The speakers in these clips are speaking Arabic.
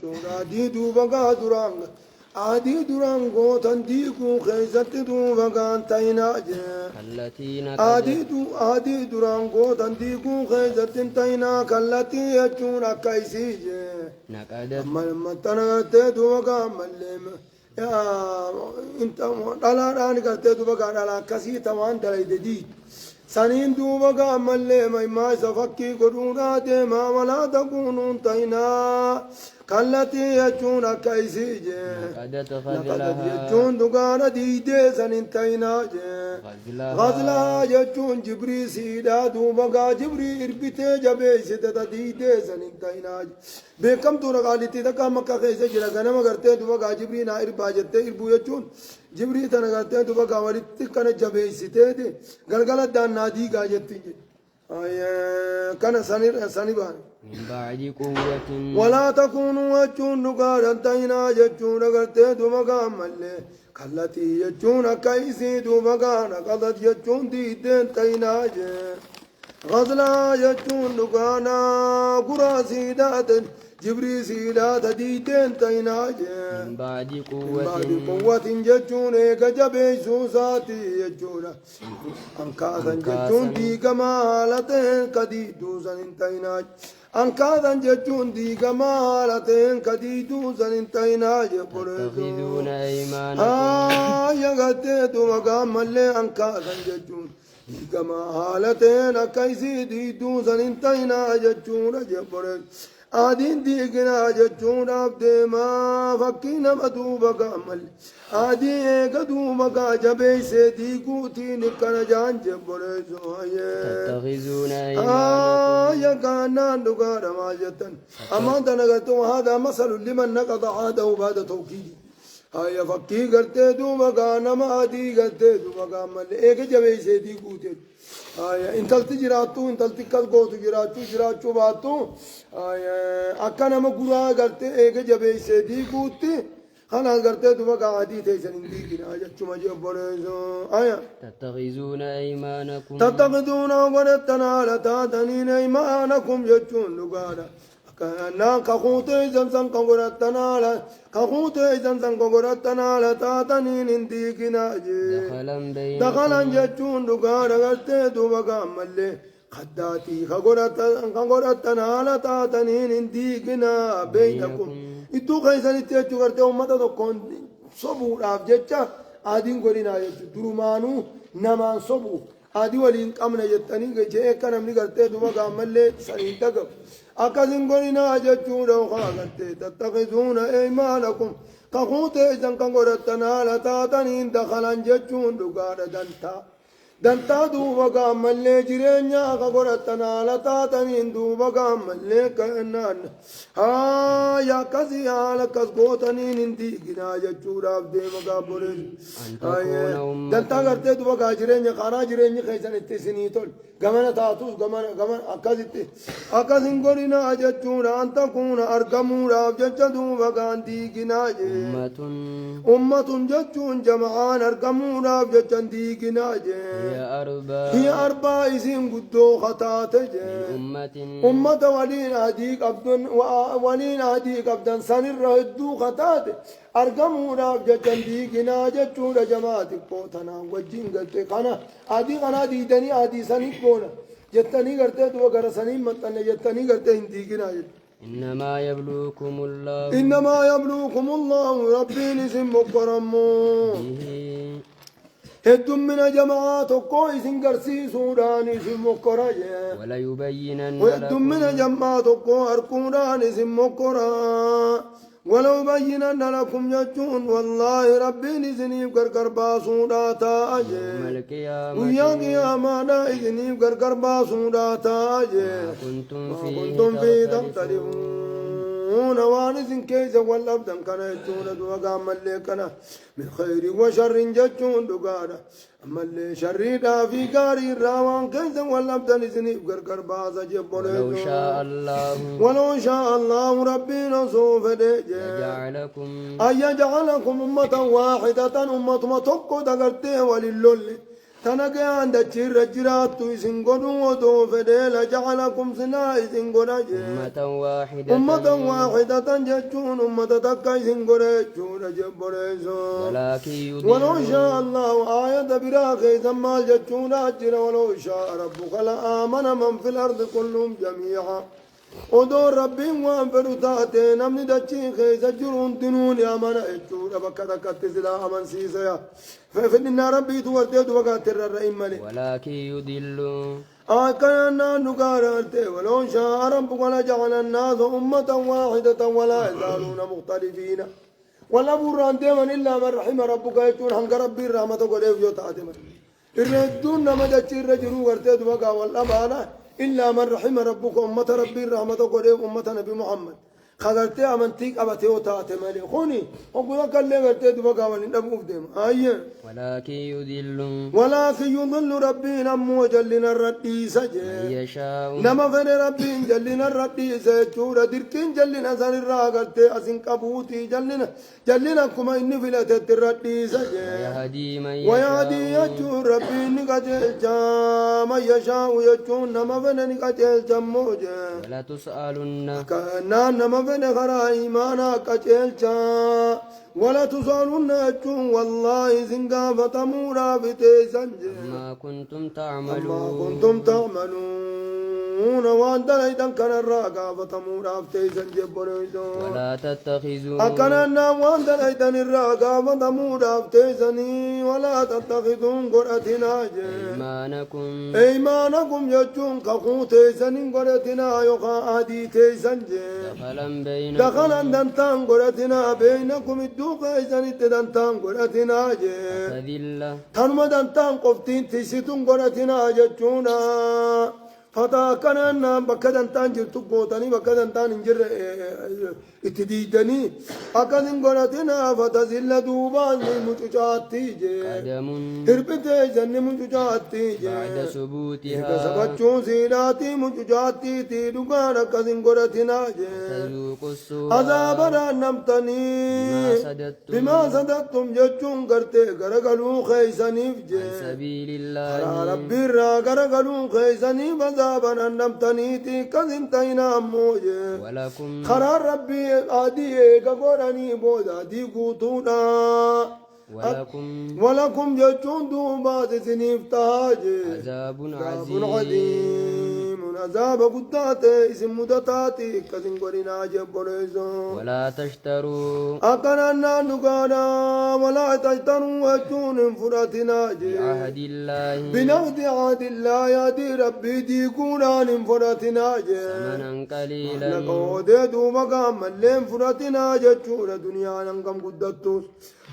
jechuudha adii duuba gaa duraan adii duraan gootan diiguu keessatti duuba gaan ta'inaa jee adii duraan gootan diiguu keessatti hin ta'inaa kallattii jechuun akka isii jee maxxana gartee duuba gaa mallee dhalaadhaan gartee duuba gaa dhala akkasii tamaan dalayde diig saniin duuba gaa mallee maymaa isa fakkii godhuudhaa deemaa walaa takuunuun ta'inaa kallattii jechuun akka isii jee jechuun dhugaadha diidee sanin ta'inaa jee ghazlaa jechuun jibrii siidhaa duuba gaa jibrii irbitee jabeessite ta diidee sanin ta'inaa jee beekamtuudha qaalittii takka makka keessa jira ganama gartee duuba gaa jibrii naa irbaa jettee irbuu jechuun jibrii tana gartee duuba gaa walitti kana jabeessiteeti galgala daannaa diigaa jetti كان سنبان من بعد قوة ولا تكونوا وجون نقادا تينا ججون قرتي دمقام ملي كالتي ججون كيسي دمقانا قضت ججون ديدين تينا غزلا ججون نقانا قراسي داتن جبري سيدات ديدين تينا من بعد قوة ججون ايقا جبيسو ساتي ججون انكاثا ججون دي كمالتين كديدو سننتينا انكاثا ججون دي كمالتين كديدو سننتينا تتخذون أيمانكم يا قتيتو مقام ملي انكاثا ججون دي كمالتين كيسي ديدو سننتينا ججون جبرين آدين ديقنا جتون أبدما فكينا مدوبا كامل آدي إيقا دوبا جبي سيدي قوتي نكنا جان جبريزو تتخذون أيمانكم يا كانا نقار ما جتن أما تنقتو هذا مثل لمن نقض عاده بعد توكيدي هيا فكي قرتي دوبا كانا ما آدي قرتي دوبا كامل إيقا جبي سيدي قوتي intalti jiraattu intalti kas gootu jiraachuu baattu akka nama guraa gartee eega jabeessee diiguutti kanaan gartee duba gaadii teessan hin diigina jechuma jebboreeso tattakhidhuuna godhattan haala taataniin aymaanakum jechuun dhugaadha naan kakuutee isansan kan godhattan haala kakuutee isansan kan godhattan haala taataniin hin diigina jee dakalan jechuun dhugaadha gartee duba gaammallee kaddaatii kan godhattan haala taataniin hin diigina beeynakum iddoo keessanitti jechuu gartee ummata tokkoon sobuudhaaf jecha adiin godhinaa jechuu durumaanuu namaan sobuu adii waliin qabna jettanii jee akka namni gartee duba gaammallee saniin dhagahu akkasin godhinaa jechuudha okaa gartee tattakhidhuuna aymaanakum kakuutee isan kan godhattan haala taataniin dakalan jechuun dhugaadha dantaa duuba gaammallee jireenya akka godhattan haala taataniin duuba gaammallee kannaan yaa akkasii haala akkas gootaniin hin diiginaa jechuudhaaf deema gaabboleen dantaa gartee duuba gaa jireenya karaa jireenyi keessan itti isinii tol gamana taatus gamana akkasitti akkasin godhinaa jechuudha an takuuna argamuudhaaf jecha duuba gaan diiginaa jee ummatun jechuun jama'aan argamuudhaaf jechan diiginaa jee هي أربع اسم قدو خطاته أمة ولين عديق أبدن سنر هدو خطاته أرقموا راف جتن ديقنا جتشون جماعة قوتنا وجين قلت قنا عدي قنا ديدني عدي سني قونا جتني قرتي دو قرسني مطلع جتني قرتي ديقنا إنما يبلوكم الله ربي نسم مكرمو هدوم من جماعات كويس إنكرسي سودان اسم مكراجة ولا يبينن هدوم من جماعات كو أركودان اسم مكرا ولو بينن لكم يجون والله ربي نزني بكر باسودا تاجي ويا قيامنا إذني بكر باسودا تاجي كنتم في تختلفون وانس كيس والأبدان كان يجون دوغا ملي كان من خير وشر جتون دوغادا ملي شريدا في قاري راوان كيس والأبدان إذني بكر باسا جبون ولو شاء الله ربنا سوف يجعلكم أن يجعلكم أمة واحدة أمة ما تقو دقرته وللول تنقيان دچير رجرات سنقنو ودو فديل جعلكم سنا سنقنج أمة واحدة جتون أمة تكا سنقنجون جبريزو ولو شاء الله آية براخي زمال جتون أجر ولو شاء ربك لآمن من في الأرض كلهم جميعا ودور ربي وانفرو تاتي نمني دچين خيسا جرون تنون يا من اجور بكتا كتسلا امن سيسا فإن ربي تورتي دوغات الرئيم ملي ولكن يضل آكانا نقارنتي ولو شاء ربك لجعل الناس أمة واحدة ولا يزالون مختلفين ولا برانتي من إلا من رحم ربك يكون حنق ربي الرحمة قريب جو تاتي من الردون نما دچين رجرو ورتي دوغا والأمانة إلا من رحم ربك أمة ربي الرحمة قريب أمة نبي محمد خذرتي أمنتيك أبتي وتاتي مالي خوني أقول لك اللي قلت بقى ولن أبوك ديم ولكن يضل ربي نمو جلنا الردي سجي نما فن ربي جلنا الردي سجورة دركين جلنا سن الراغلتي أسن كبوتي جلنا كما إني فلتت الردي سجي ويهدي يجور ربي نقجل جام يشاء يجون نما فن نقجل جموجي ولا تسألن كأنان نما فن خرا إيمانا قجلجا ولا تسألن أجون والله زنقا فتمورا بتيسنج ما كنتم تعملون وان دلائدن كان الراقا فتمورا بتيسنج بريدو ولا تتخذوا أكننا وان دلائدن الراقا فتمورا بتيسني ولا تتخذون قرأتنا إيمانكم يجون كخو تيسنين قرأتنا يقا آدي تيسنج دخلا دنتان قرأتنا بينكم الدوق إذن دنتان قرأتنا تنما دنتان قفتين تيسيتون قرأتنا جتونا فتا كننا بكدن تانجر تقوتني بكدن تانجر اتديدني أكدن قرأتنا فتزل دوبان مجوجاتي تربتي جن مجوجاتي بعد ثبوتها سبچون سيلاتي مجوجاتي تيدوغان أكدن قرأتنا عذابنا نمتني بما صدقتم جتون قرتي غرغلو خيسانيف سبيل الله ربي را غرغلو خيسانيف عذابنا نمتنيتي كذن تينا موجه خرار ربي آدي غوراني بودا دي قوتونا ولكم جتون دوبات سنيف تاج عذاب عظيم عذاب قدات اسم مدتاتي كذن قرنا جبريزو ولا تشتروا أكننا نقانا ولا تشتروا أجون فراتنا بعهد الله بنقد عهد الله يا دي ربي دي قولان فراتنا ثمنا قليلا نقود دوبا ملين فراتنا جتشور دنيا نقم قدتوس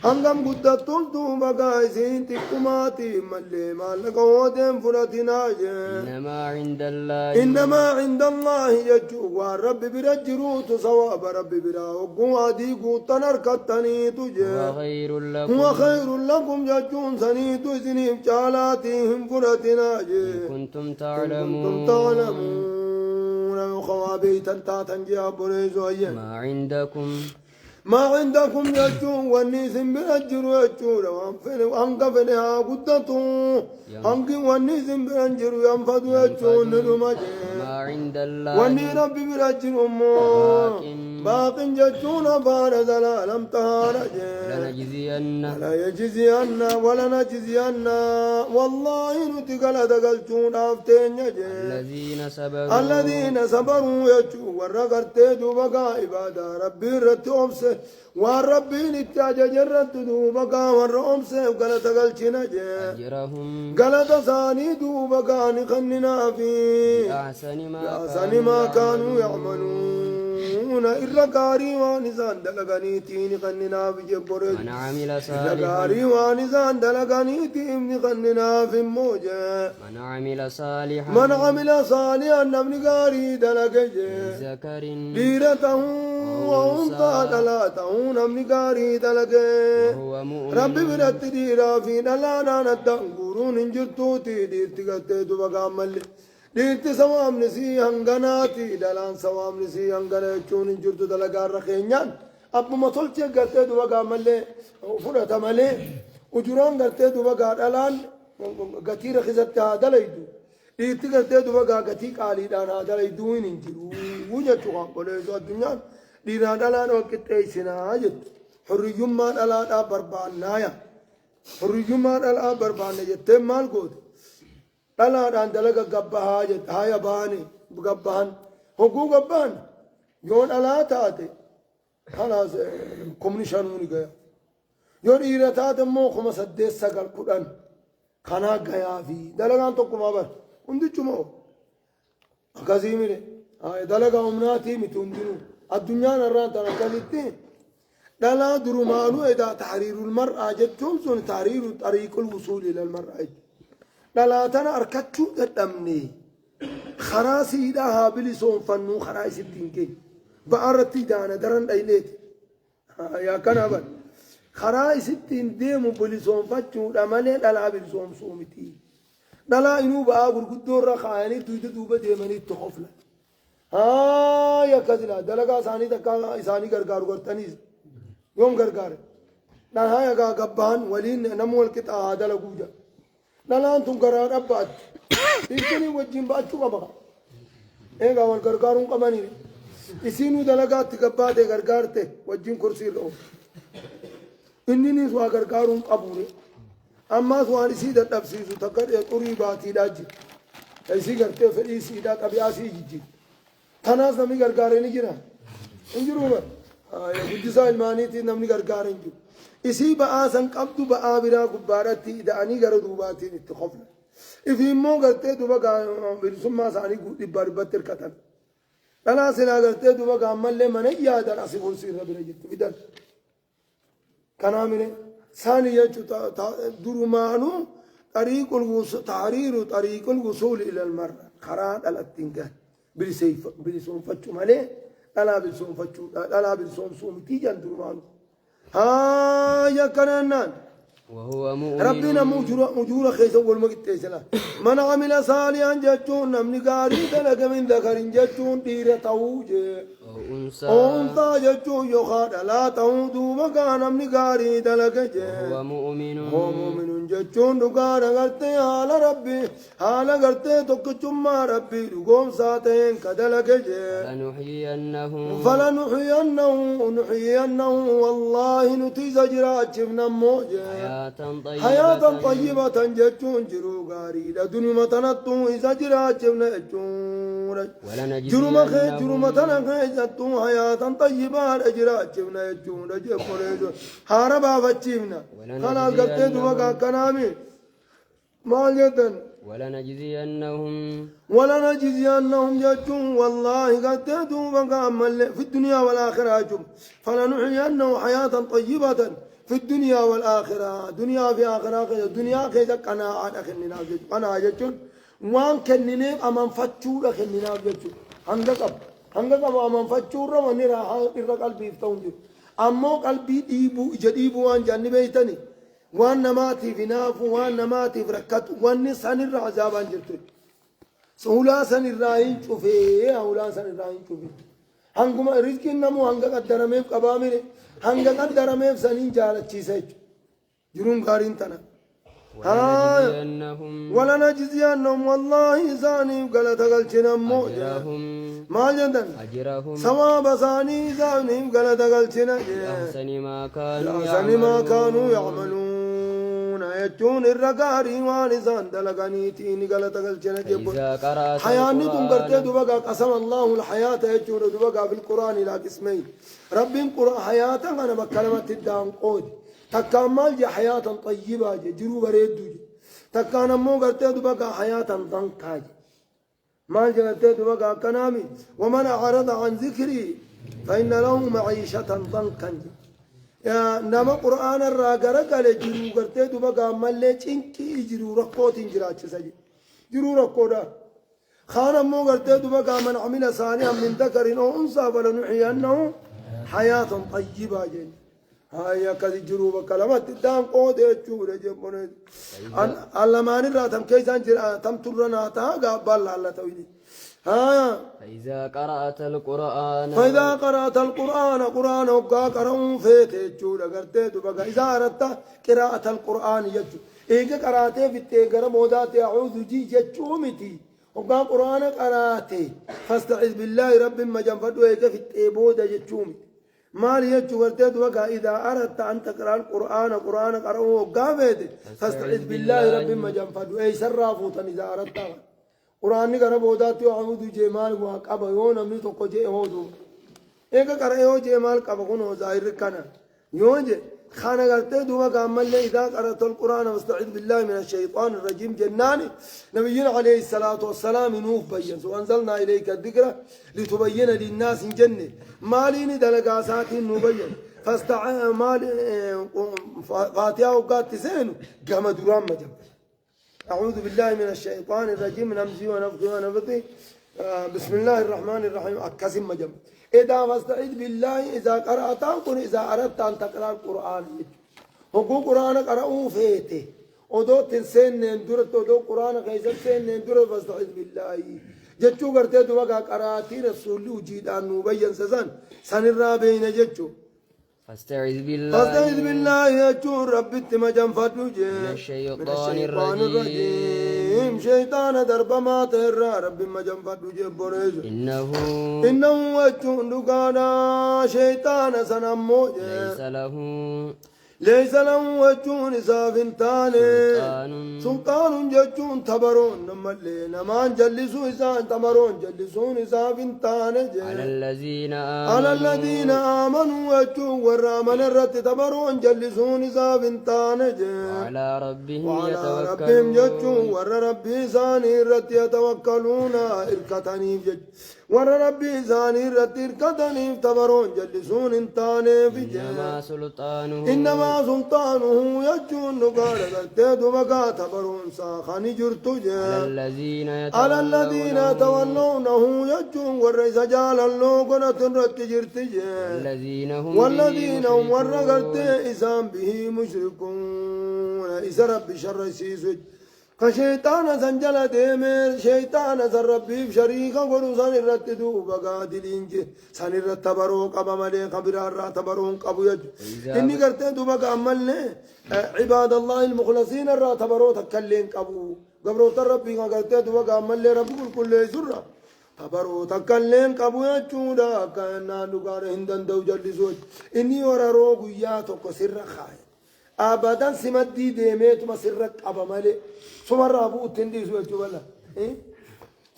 أنقم قدتوس دوبا قايسين تكماتي ملي مالك ودين فراتنا إنما عند الله يجو والرب برجروت صواب رب برا وقوا دي قوتنا ركتني تجي هو خير لكم يجون سنيتو سنيف جالاتهم فراتنا كنتم تعلمون خوابيتا تاتنجي بريزو ما عندكم يجون والنيسم برجر يجون وانقفنها قدتو أنك والنيسم برجر ينفد يجون نلمجي ما عند الله واني ربي برجر أمو باق جتون بارز لم تهارج ولا نجزين والله نتقل دقلتون أفتين الذين صبروا يجو ورقرتي دوبقا عبادة ربي رتوبس والربي نتاج جرت دوبقا ورأمس وقلت قلتنا قلت ثاني دوبقا نخننا في بأحسن ما كانوا يعملون إرقاري وانسان دلقاني تين خننا في جبرج إرقاري وانسان دلقاني تين خننا في موجة من عمل صالحا نمني قاري دلقج ديرته وأنثى دلاته نمني قاري دلقج ربي برت ديرا في دلانا ندنقرون انجرتوتي ديرتي قتيتو بقى ملي ديرتي سوام نسي هنغناتي دلان سوام نسي هنغنا يجون انجرتو دلقار رخينيان أبو مطلتي قتيتو بقى ملي فرطة ملي وجران قتيتو بقى دلان قتير خزت هذا ليدو إتقدر دوبا قتيك علي دان هذا ليدو ينجلو وجت شو قبله زود الدنيا دينا دلان وقت إيشنا جت حريم ما دلان بربان نايا حريم ما دلان بربان جت تمال قود دلان دلك قبها جت هاي باني بقبان هو قبان يون ألا تاتي خلاص كومنيشانوني جاي يون إيرتات مو خمس الدس سجل كلان خنا جايا في دلقان توكم أبر عندي جمعة كازيمير هاي دلقا أمناتي متوندينو الدنيا نران ترى كليتين دلا درمانو إذا تحرير المرأة جتهم سون تحرير طريق الوصول إلى المرأة دلا تنا أركتشو تدمني خراسي دا هابلي سون فنو خراسي الدينكي بأرتي دانا درن دايليت يا كنابل خراسي الدين ديمو بلي سون فتشو دمالي دلا بلي سون سومتي دلا إنو بآبر قدور رخاني دوبة ديماني تخفلا يا كذلا دلقا ثاني تكا إساني غرغارو غرتنيز يوم غرغار نها يا غبان ولين نمول كتا هذا لغوجا نلا انتم غرار ابات إنتني وجين باتشو بابا إيه قال غرغارون كماني إسينو دلقا تكبات غرغارته وجين كرسي لو إنني سوا غرغارون قبوري أما سواني سيدة تفسيسو تكر يطوري باتي لاجي إسي غرتي فري سيدة تبياسي جيجي تناس نمني غرغارين جرا انجروما يا قدسا المانيتي نمني غرغارين جو إسي بآسن قبضو بآبرا قبارتي دعني غردوباتي نتخفل إفي مو غرتي دوبا برسوما ساني قد باربتر كتن أنا سنا غرتي دوبا غامل لي من يادر أسي فرسي ربنا جت بدل كنامي ثاني يجو درمانو طريق الوصول تحرير طريق الوصول إلى المرأة خراد الاتنكاه بلسون فتشو مالي ألا بلسون فتشو ألا بلسون سومتي جان درمانو يا كنانان وهو مؤمن ربنا مجور خيسا والمقت تيسلا من عمل صالحا جتون نمني قاري دلق من ذكر جتون دير توج أنثى جتون يخاد لا تودو مكان نمني قاري دلق وهو مؤمن جتون دقار غرتي حال ربي حال غرتي تكتم ربي دقوم ساتين كدلق فلنحيينه والله نتيز جراج من موجه حياة طيبة جتون جرو غاري لدنيا متنتو إذا جراج من جتون جرو متنتو جتون حياة طيبة جراج من جتون جتون حاربا فتشيمنا خلاص قلت دوبا كنامي ما جدن ولنجزينهم جتون والله قلت دوبا عمل في الدنيا والآخرة جم فلنحيينه حياة طيبة في الدنيا والآخرة دنيا في آخرة الدنيا كذا قناعة خلينا جت قناعة جتون وان كنني أمام فتشور خلينا جتون هنگا قب أمام فتشور من راح قلبي يفتون أما قلبي ديبو جديبو وان جاني بيتني وان نماتي في ناف وان نماتي في ركت وان سن الرعزاب جرتون سهولا سن الراين شوفي هولا سن الراين شوفي هنگما رزق نمو هنگا قدر ميف قبامي هنگا قدر ميف سنين جالت چيسه جرون غارين تنا ولنجزينهم والله زاني غلط غلطنا موجا ما جندن ثواب زاني زاني غلط غلطنا أحسن ما كانوا يعملون يجون الرقاري وانسان دلقاني تيني غلط غلطنا جبون حياني تنقرتي دوبقى قسم الله الحياة يجون دوبقى في القرآن إلى قسمين ربي القرآن حياة أنا بكلمة الدام قود تكان مال جي حياة طيبة جي جرو بريد جي تكان مو قرتي دوبقى حياة ضنكا جي مال جي قرتي دوبقى كنامي ومن أعرض عن ذكري فإن له معيشة ضنكا جي يا نما قرآن الراقرة قال جرو قرتي دوبقى مالي چنكي جرو رقوت انجراج سجي جرو رقودا خانا مو قرتي دوبقى من عمل صالحا من ذكر أو أنثى فلنحيينه حياة طيبة جي هاي كذي جروب كلامات دام قود يجور يجبون الله ما نرى تم كيسان جرا تم ترنا تا قبل الله تويلي فإذا قرأت القرآن فإذا قرأت قرآن وقا قرأون فيت يجود قرتي دبقى إذا أردت قراءة القرآن يجود إيجا قرأتي في التقرأ مودات أعوذ جي جتشومتي وقا قرآن قرأتي فاستعذ بالله رب ما جنفدوا إيجا في التقبودة جتشومتي مال يجود قرتي دبقى إذا أردت أن تقرأ القرآن قرأون وقا فيت فاستعذ بالله رب ما جنفدوا أي سرافوتا إذا أردت قرآن نقرأ بوداتي وعمود جمال وقابا يون أمني توقع جي هودو إيكا قرأ يو جمال قابا كنو ظاهر كنا يون جي خانا قرأت دوما قامل لي إذا قرأت القرآن واستعذ بالله من الشيطان الرجيم جناني نبينا عليه الصلاة والسلام نوف بيّن وأنزلنا إليك الذكر لتبين للناس جنة مالين دلقاسات نبين مال فاتحة وقات تسينو قام درام مجب أعوذ بالله من الشيطان الرجيم من همزه ونفخه ونفثه بسم الله الرحمن الرحيم أكسم مجم إذا فاستعذ بالله إذا قرأت إذا أردت أن تقرأ القرآن هو قرآن قرأوه فيته ودو تنسين ندرت ودو قرآن خيزت سين ندرت فاستعذ بالله جتشو قرتي دوغا قرأتي رسول وجيد أن نبين سزن سنرى بين جتشو فاستعذ بالله يجور ربي تمجم فتوجه من الشيطان الرجيم شيطان درب ما تهرى ربي مجم فتوجه بريز إنه وجون دقانا شيطان سنموجه ليس له وجون سافنتان سلطان ججون تبرون نمالي نمان جلسوا إسان تبرون جلسون سافنتان على الذين آمنوا وجون والرامن الرت تبرون جلسون سافنتان وعلى ربهم ججون ور ربي ساني الرت يتوكلون إركتني جج ور ربي ساني الرت إركتني تبرون جلسون انتان في إنما سلطانه يجون نقال قلتيد وقا تبرون ساخاني جرتو على الذين يتولونه يجون والرئيس جال اللوغنة رت جرتي والذين هم ورقلتي إسان به مشركون إسا ربي شر سيسج كشيطان سنجل ديمير شيطان سن ربي بشريكا ورو سن الرت دوبا قادلين جي سن الرت تبرو قبا ملي قبرار را تبرون قبو يج إني قرتي دوبا قاملني عباد الله المخلصين را تبرو تكلين قبو قبرو تربي قرتي دوبا قاملني رب كل سرة تبرو تكلين قبو يجودا كأننا نقار هندن دو جلسوج إني ورا روغو ياتو سر خاي أبدا سمدي ديميت ما سرك أبا مالي سمر أبو تنديس وجوالا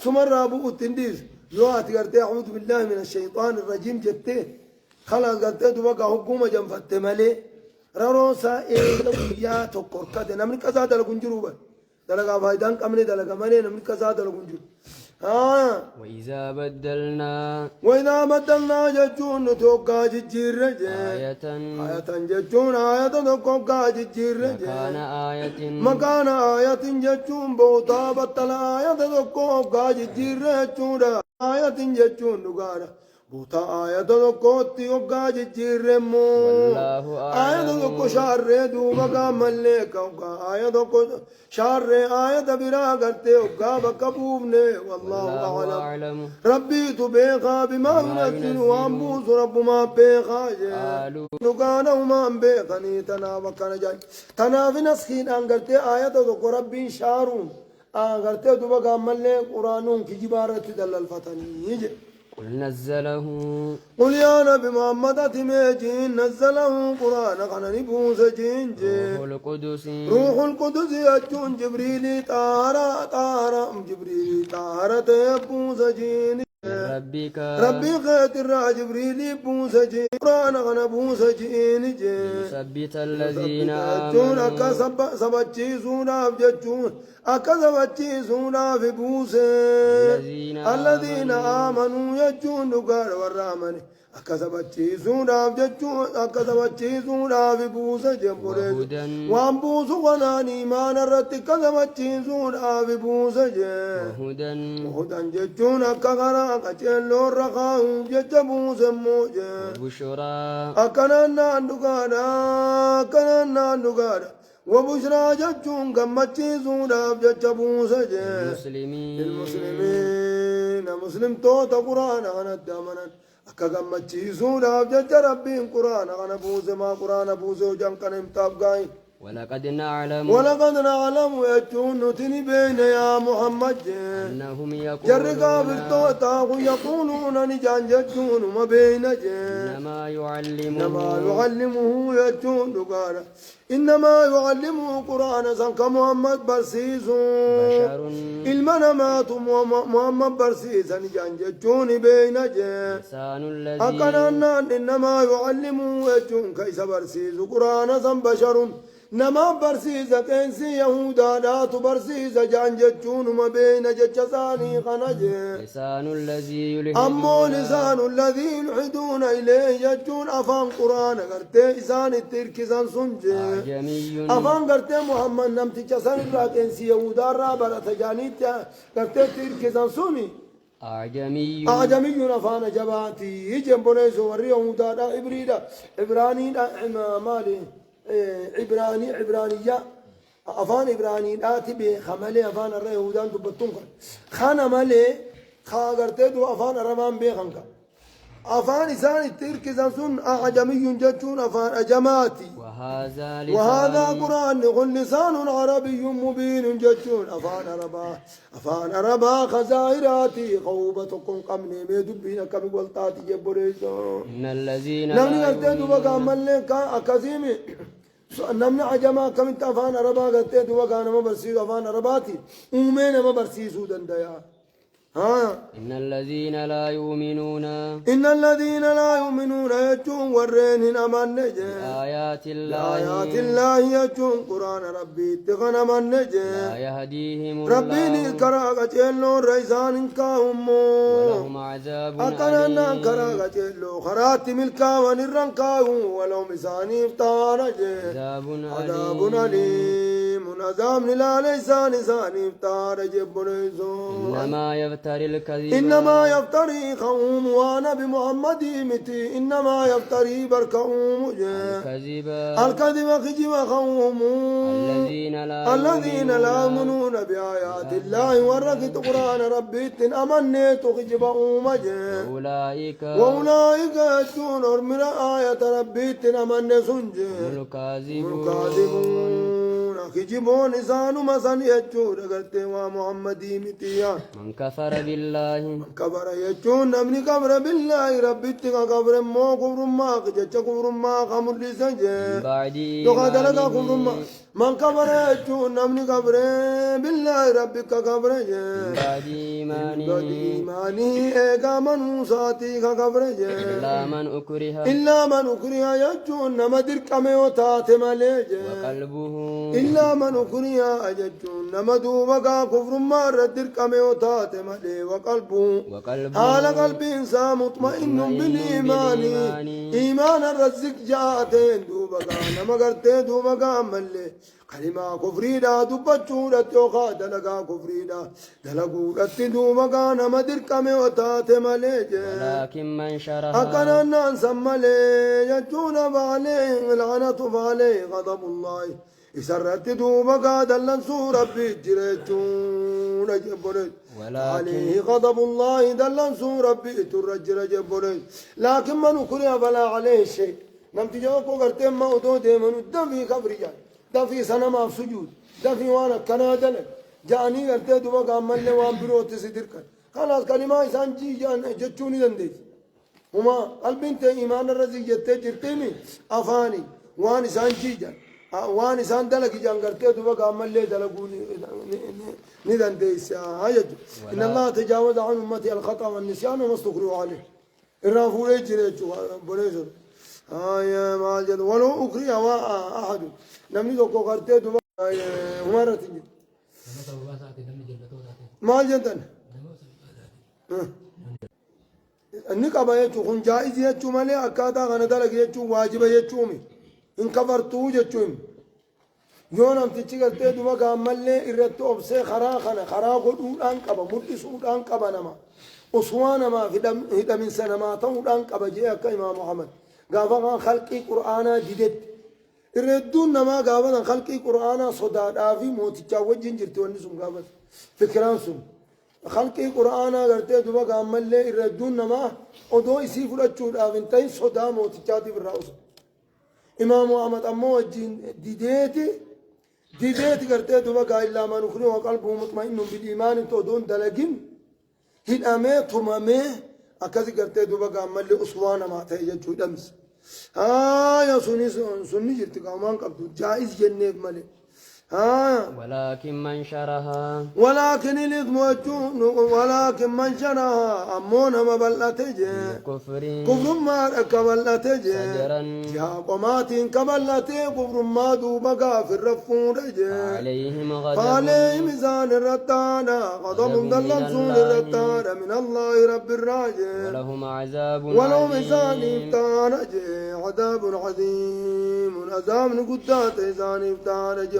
سمر أبو تنديس يوات قرتي أعوذ بالله من الشيطان الرجيم جبته خلاص قرتي دوبا حكومة جنفت مالي رروسا إيه تقركت نمني كذا دلقون جروبا دلقا فايدان كمني دلقا مالي نمني كذا دلقون جروبا وإذا بدلنا جتون توقع ججير آية جتون آية توقع ججير مكان آية جتون بوتا بطل آية توقع ججير آية جتون نقارا بوتا آية توقع توقع ججير مو آية توقع شار دوبا قامل لك آية توقع شار آية برا کرتے وقا بقبوبنے والله أعلم ربي تبيخا بما ينزل وانبوس رب ما بيخا نقانا وما بيخني تنا وكان جاي تنا في نسخين کرتے آية توقع ربي شارون کرتے دوبا قامل لك قرآنون کی جبارت دلال فتنی قل نزله قل يا نبي محمد أتميجين نزله قرآن قناني بوس جينجي روح القدس يجون جبريل طارا جبريل طارا تيبوس جيني ربي خير جبريل بوس جين قرآن قنا بوس جيني ثبت الذين آمنوا أكا سبتشي سونا بجتون أكا سبتشي سونا في بوس الذين آمنوا يجون نقار والرامن أكا سبتشي سونا بجتون أكا سبتشي سونا في بوس جنبوري وان بوس وناني ما نرت أكا سبتشي سونا في بوس وهدى جتون أكا غرا أكا جلو رخاهم جتبوس موجه بشرى أكنا نقار وبشرى جتون قمتشي زوراف جتشبوس المسلمين مسلم توتا قرآن أنا الدامنا أكا قمتشي زوراف جتش ربين قرآن أنا بوز ما قرآن بوز وجن كان امتاب قاين ولقد نعلم يجون نتني بين يا محمد أنهم جرقا بالتوتا يقولون نجان جتون ما بين إنما يعلمه يجون دقانا إنما يعلمه قرآن سنك محمد برسيسو بشر المنامات محمد برسيس نجان جتون بين لسان الذي أكنا إنما يعلمه يجون كيس برسيس قرآن سن بشر نما برسيس كنسي يهودا لا تبرسيس جان جتون ما بين جتشاني خنجي لسان الذي أمو لسان الذي يلحدون إليه جتون أفان قرآن قرتي إسان التركزان سنجي أعجمي أفان قرتي محمد نمتي جسان را كنسي يهودا را بلا تجانيت قرتي تركزان سني أعجمي أفان جباتي يجنبوني سوري يهودا را إبريدا إبراني مالي عبرانية أفان إبراني آتي بخملي أفان الرهودان تبتون خانا مالي خاغرتي دو أفان الرمان بيخنك أفان إسان التركزان سن أعجمي جتون أفان أجماتي وهذا قرآن يقول لسان عربي مبين جتون أفان أربا خزائراتي خوبتكم قمني ميدبين كم قلتاتي جبريزو إن الذين نمني قلتي دو بقى ملي أكاسيمي نمنا عجما كم انت أفان أربا قلتي دو بقى نما برسيسو أفان أرباتي أمين ما برسيسو دندايا إن الذين لا يؤمنون يجون ورين أمان نجي آيات الله يجون قرآن ربي تغنى من نجي لا يهديهم ربي نكراغ جلو ريسان كاهم ولهم عذاب أكنا كراغ جلو خراتي ملكا ونرن كاهم ولو مساني افتارج عذاب أليم عذاب لا ليسان ساني افتارج بريزو إنما يفتري قوم وانا بمحمد متي إنما يفتري بركوم الكذب خجب قوم الذين لا يؤمنون بآيات الله ورقت قرآن ربي أمنيت خجب أومج وأولئك يجون أرمر آية ربي أمن سنج الكاذبون خجبون إسان مسن يجون قلت ومحمدي متيا من كفر بالله كفر يجون نمني كفر بالله ربي كفر مو كفر ما جج كفر ما خمر لسنج تقدر كفر ما من كفر يجون نمني كفر بالله ربي كفر بعد إيمانه إيجا من ساتي كفر إلا من أكره يجون نمدر كميوتات مليج إلا من أكره يجون نمدوبك كفر ما ردر كميوتات ملي وقلبه حال قلب إنسان مطمئن بالإيمان إيمان الرزق جاءتين دوبك نمغرتين دوبك ملي كلمة كفريدا دبچورت يوخا دلقا كفريدا دلقورت دوبك نمدر كميوتات ملي ولكن من شرح أكنا الناس ملي يجون فعليه لعنة فعليه غضب الله إسرت دوبك دلن سورة بجريتون جبرت عليه غضب الله دلن سورة بترجر جبرت لكن من كره فلا عليه شيء نمت جوكو قرتين ما ودودي من الدم في كبر جاي دم في سنما في سجود دم في وانا كنادل جاني قرتين دوبك عمل وان بروت سدرك خلاص كلمة إنسان جي جان جتشوني دندج هما قلبين تي إيمان الرزق جتة جرتيني أفاني وان إنسان جي جان وان إنسان دلك جان قرتين دوبك عمل دلقوني ندن ديس إن الله تجاوز عن أمتي الخطأ والنسيان وما استكروا عليه الرافو يجري بوليزر يا مالجد ولو أكري أحد نمني دوكو قرتين دوبك مرة تجي مالجد النقابة يجون جائز يجون مالي أكادا غندلك يجون واجب يجون إن كفرتو يجون يوم تيجي قلت دوما كمالي إرتو أبسي خرا قدود أنكبا مدرس أنكبا نما أسوانا ما هدا من سنة ما تود أنكبا جاء كإمام محمد قافا خلقي قرآن جديد الردون نما قابضا خلقي قرآن صداد آفي موتي وجين جرتي ونسون قابض فكران سون خلقي قرآن قرتي دوبا قامل لي الردون نما ودو يسي فرأتشود آفين تين صدا موتي في الرأس إمام أحمد أمو وجين ديديتي قرتي دوبا قا إلا ما نخري وقلبه مطمئن بالإيمان تودون دلقين هن أمي تمامي أكذي قرتي دوبا قامل لي أسوانا ما تهيجو دمس يا سني جرت كمان قبض جائز جنب ملك ولكن من شرها ولكن الإثم ولكن من شرها أمون ما بلتجي كفر ما كبلتجي سجرا يا قمات كبلتي كفر ما دوبا في الرفون رجي عليهم غضب عليهم ميزان الرتانا غضب ضل سون الرتانا من الله رب الراجع ولهم عذاب ولو ميزان عظيم ابتارج عذاب عظيم عذاب نقدات ميزان ابتارج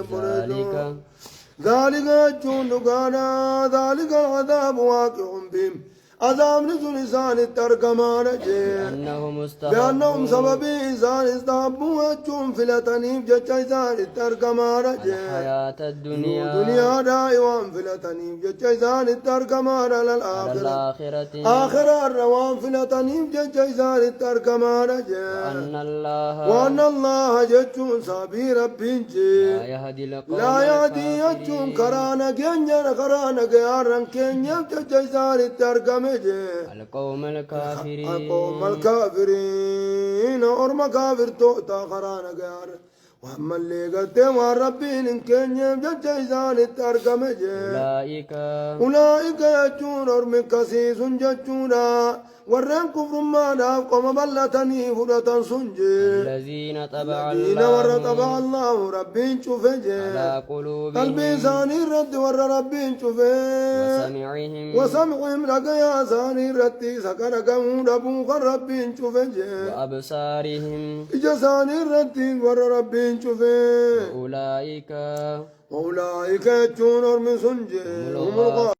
ذلك جون لقانا ذلك العذاب واقع بهم عذاب نزل لسان الترجمان بأنهم سبب إنسان استحبوا وجون في التنيب جج إنسان الترجمان الحياة الدنيا دنيا دائما في التنيب جج إنسان الترجمان على الآخرة آخرة الروان في التنيب جج إنسان الترجمان وأن الله ججون سبي ربين لا يهدي ججون كرانا كينيا كرانا كيارن كينيا جج إنسان الترجمان القوم الكافرين القوم الكافرين أرم كافر توتا خرانا قيار وهم اللي قدم ربين إن كان يبجد جيزان الترقم أولئك يجون أرم كسيس ججونا ورن كفر ما ناف قوم بلتني فرة سنجي الذين طبع الله ربين شوفجي على قلوبهم قلبي ساني رد ور ربين شوفي وسمعهم لقيا ساني ردي سكر قمون أبوك ربين شوفجي وأبصارهم إجساني ردي ور ربين شوفي وأولئك يجون أرم سنجي هم الغالبون